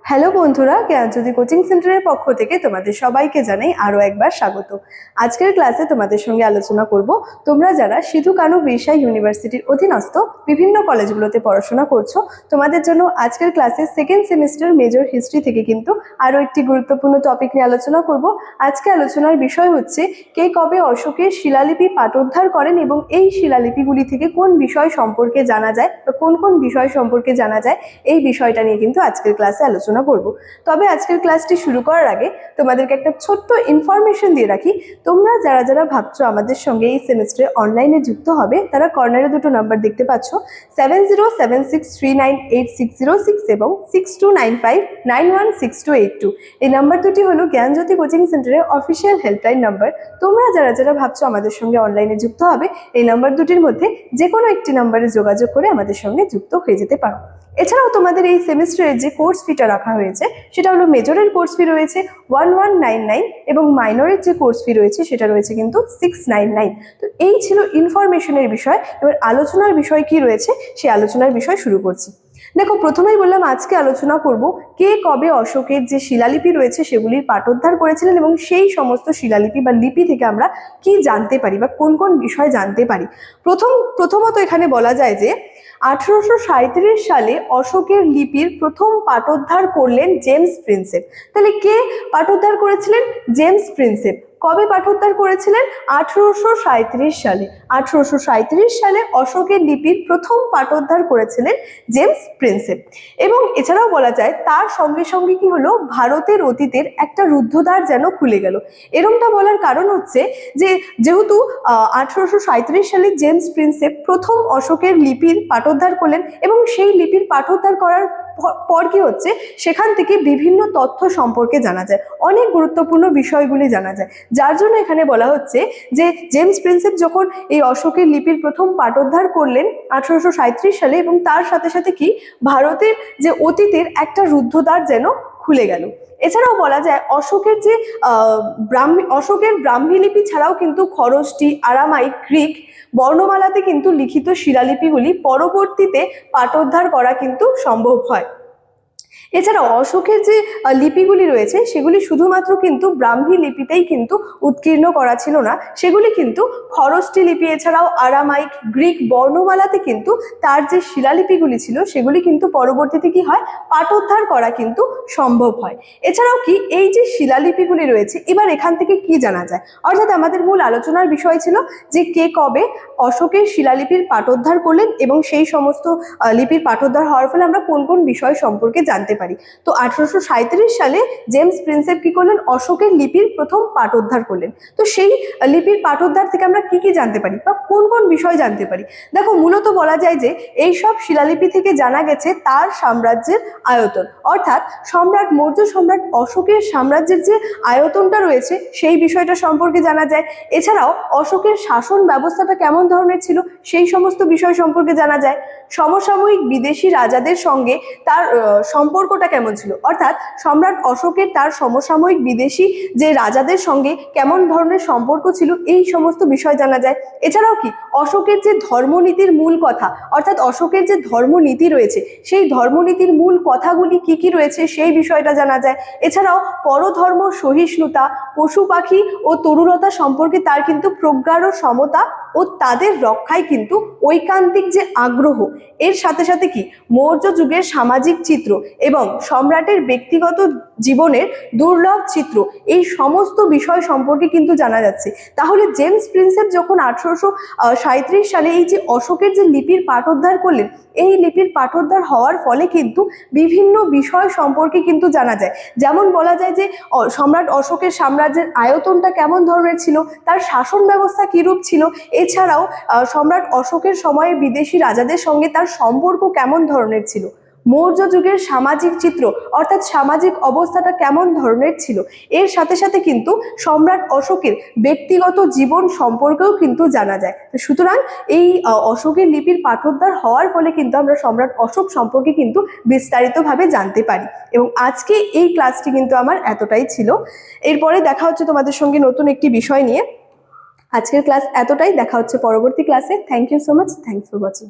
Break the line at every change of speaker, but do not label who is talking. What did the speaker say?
Hello বন্ধুরা, জ্ঞানজ্যোতি coaching সেন্টারের পক্ষ থেকে তোমাদের সবাইকে জানাই আরও একবার স্বাগত। আজকের ক্লাসে তোমাদের সঙ্গে আলোচনা করব তোমরা যারা সিধু কানু বিরসা ইউনিভার্সিটির অধীনস্থ বিভিন্ন কলেজগুলোতে পড়াশোনা করছো, তোমাদের জন্য আজকের ক্লাসে সেকেন্ড সেমিস্টার মেজর হিস্ট্রি থেকে কিন্তু আরও একটি গুরুত্বপূর্ণ টপিক নিয়ে আলোচনা করব। আজকে আলোচনার বিষয় হচ্ছে কে কবে অশোকের শিলালিপি পাঠোদ্ধার করেন এবং এই শিলালিপিগুলি থেকে কোন বিষয় সম্পর্কে জানা যায় বা কোন কোন বিষয় সম্পর্কে জানা যায়, এই বিষয়টা নিয়ে কিন্তু আজকের ক্লাসে আলোচনা করব। তবে আজকের ক্লাসটি শুরু করার আগে তোমাদেরকে একটা ছোট্ট ইনফরমেশন দিয়ে রাখি। তোমরা যারা যারা ভাবছো আমাদের সঙ্গে এই সেমিস্টারে অনলাইনে যুক্ত হবে, তারা কর্নারে দুটো নাম্বার দেখতে পাচ্ছ, 7076398606 এবং 6295916282। এই নাম্বার দুটি হলো জ্ঞানজ্যোতি কোচিং সেন্টারের অফিসিয়াল হেল্পলাইন নাম্বার। তোমরা যারা যারা ভাবছো আমাদের সঙ্গে অনলাইনে যুক্ত হবে, এই নাম্বার দুটির মধ্যে যে কোনো একটি নাম্বারে যোগাযোগ করে আমাদের সঙ্গে যুক্ত হয়ে যেতে পারো। এছাড়াও তোমাদের এই সেমিস্টারের যে কোর্স ফিটা রাখা হয়েছে সেটা হলো মেজরের কোর্স ফি রয়েছে 1199 এবং মাইনরের যে কোর্স ফি রয়েছে সেটা রয়েছে কিন্তু 699। তো এই ছিল ইনফরমেশনের বিষয়। এবার আলোচনার বিষয় কি রয়েছে সেই আলোচনার বিষয় শুরু করছি। দেখো, প্রথমেই বললাম আজকে আলোচনা করব কে কবে অশোকের যে শিলালিপি রয়েছে সেগুলির পাঠোদ্ধার করেছিলেন এবং সেই সমস্ত শিলালিপি বা লিপি থেকে আমরা কি জানতে পারি বা কোন কোন বিষয় জানতে পারি। প্রথমত এখানে বলা যায় যে 1837 সালে অশোকের লিপির প্রথম পাঠোদ্ধার করলেন জেমস প্রিন্সেপ। তাহলে কে পাঠোদ্ধার করেছিলেন? James Prinsep. কবে পাঠোদ্ধার করেছিলেন? 1837 সালে। 1837 সালে অশোকের লিপির প্রথম পাঠোদ্ধার করেছিলেন জেমস প্রিন্সেপ। এবং এছাড়াও বলা যায় তার সঙ্গে সঙ্গে কি হলো, ভারতের অতীতের একটা রুদ্ধদ্বার যেন খুলে গেল। এরকমটা বলার কারণ হচ্ছে যে যেহেতু 1837 সালে জেমস প্রিন্সেপ প্রথম অশোকের লিপির পাঠোদ্ধার করলেন এবং সেই লিপির পাঠোদ্ধার করার পর কি হচ্ছে, সেখান থেকে বিভিন্ন তথ্য সম্পর্কে জানা যায়, অনেক গুরুত্বপূর্ণ বিষয়গুলি জানা যায়। যার জন্য এখানে বলা হচ্ছে যে জেমস প্রিন্সেপ যখন এই অশোকের লিপির প্রথম পাঠোদ্ধার করলেন 1837 সালে, এবং তার সাথে সাথে কি ভারতের যে অতীতের একটা রুদ্ধদ্বার যেন খুলে গেল। এছাড়াও বলা যায় অশোকের যে অশোকের ব্রাহ্মী লিপি ছাড়াও কিন্তু খরষ্টি, আরামাইক, গ্রিক বর্ণমালাতে কিন্তু লিখিত শিলালিপিগুলি পরবর্তীতে পাঠোদ্ধার করা কিন্তু সম্ভব হয়। এছাড়াও অশোকের যে লিপিগুলি রয়েছে সেগুলি শুধুমাত্র কিন্তু ব্রাহ্মী লিপিতেই কিন্তু উৎকীর্ণ করা ছিল না, সেগুলি কিন্তু খরষ্টি লিপি এছাড়াও আরামাইক, গ্রিক বর্ণমালাতে কিন্তু তার যে শিলালিপিগুলি ছিল সেগুলি কিন্তু পরবর্তীতে কি হয়, পাঠোদ্ধার করা কিন্তু সম্ভব হয়। এছাড়াও কি এই যে শিলালিপিগুলি রয়েছে, এবার এখান থেকে কি জানা যায়, অর্থাৎ আমাদের মূল আলোচনার বিষয় ছিল যে কে কবে অশোকের শিলালিপির পাঠোদ্ধার করলেন এবং সেই সমস্ত লিপির পাঠোদ্ধার হওয়ার ফলে আমরা কোন কোন বিষয় সম্পর্কে জানতে পারি। তো 1837 সালে জেমস প্রিন্সেপ কি করলেন, অশোকের লিপির প্রথম পাঠোদ্ধার করলেন। তো সেই লিপির পাঠোদ্ধার থেকে আমরা কি কি জানতে পারি বা কোন কোন বিষয় জানতে পারি? দেখো, মূলত বলা যায় যে এই সব শিলালিপি থেকে জানা গেছে তার সাম্রাজ্যের আয়তন, অর্থাৎ সম্রাট মৌর্য সম্রাট অশোকের সাম্রাজ্যের যে আয়তনটা রয়েছে সেই বিষয়টা সম্পর্কে জানা যায়। এছাড়াও অশোকের শাসন ব্যবস্থাটা কেমন ধরনের ছিল সেই সমস্ত বিষয় সম্পর্কে জানা যায়। সমসাময়িক বিদেশি রাজাদের সঙ্গে তার সম্পর্কটা কেমন ছিল, অর্থাৎ সম্রাট অশোকের তার সমসাময়িক বিদেশি যে রাজাদের সঙ্গে কেমন ধরনের সম্পর্ক ছিল, এই সমস্ত বিষয় জানা যায়। এছাড়াও কি অশোকের যে ধর্মনীতির মূল কথা, অর্থাৎ অশোকের যে ধর্মনীতি রয়েছে সেই ধর্মনীতির মূল কথাগুলি কি কি রয়েছে সেই বিষয়টা জানা যায়। এছাড়াও পরধর্ম সহিষ্ণুতা, পশু পাখি ও তরুণতা সম্পর্কে তার কিন্তু প্রগাঢ় সমতা ও তাদের রক্ষায় কিন্তু ঐকান্তিক যে আগ্রহ, এর সাথে সাথে কি মৌর্য যুগের সামাজিক চিত্র এবং সম্রাটের ব্যক্তিগত জীবনের দুর্লভ চিত্র, এই সমস্ত বিষয় সম্পর্কে কিন্তু জানা যাচ্ছে। তাহলে জেমস প্রিন্সেপ যখন 1837 সালে এই যে অশোকের যে লিপির পাঠোদ্ধার করলেন, এই লিপির পাঠোদ্ধার হওয়ার ফলে কিন্তু বিভিন্ন বিষয় সম্পর্কে কিন্তু জানা যায়। যেমন বলা যায় যে সম্রাট অশোকের সাম্রাজ্যের আয়তনটা কেমন ধরনের ছিল, তার শাসন ব্যবস্থা কিরূপ ছিল, এছাড়াও সম্রাট অশোকের সময়ে বিদেশি রাজাদের সঙ্গে তার সম্পর্ক কেমন ধরনের ছিল, মৌর্য যুগের সামাজিক চিত্র অর্থাৎ সামাজিক অবস্থাটা কেমন ধরনের ছিল, এর সাথে সাথে কিন্তু সম্রাট অশোকের ব্যক্তিগত জীবন সম্পর্কেও কিন্তু জানা যায়। সুতরাং এই অশোকের লিপির পাঠোদ্ধার হওয়ার ফলে কিন্তু আমরা সম্রাট অশোক সম্পর্কে কিন্তু বিস্তারিতভাবে জানতে পারি। এবং আজকে এই ক্লাসটি কিন্তু আমার এতটাই ছিল। এরপরে দেখা হচ্ছে তোমাদের সঙ্গে নতুন একটি বিষয় নিয়ে। আজকের ক্লাস এতটাই, দেখা হচ্ছে পরবর্তী ক্লাসে। Thank you so much, thanks for watching.